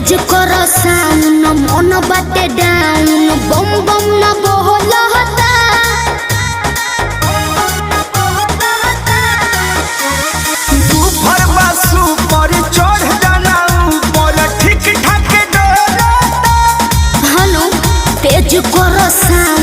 तेज कर साउन मन बाटे डाउन बम बम न बोलता सुपर बासु पर चढ़ जाना ऊपर ठीक ठाक डोलता हनु तेज कर साउन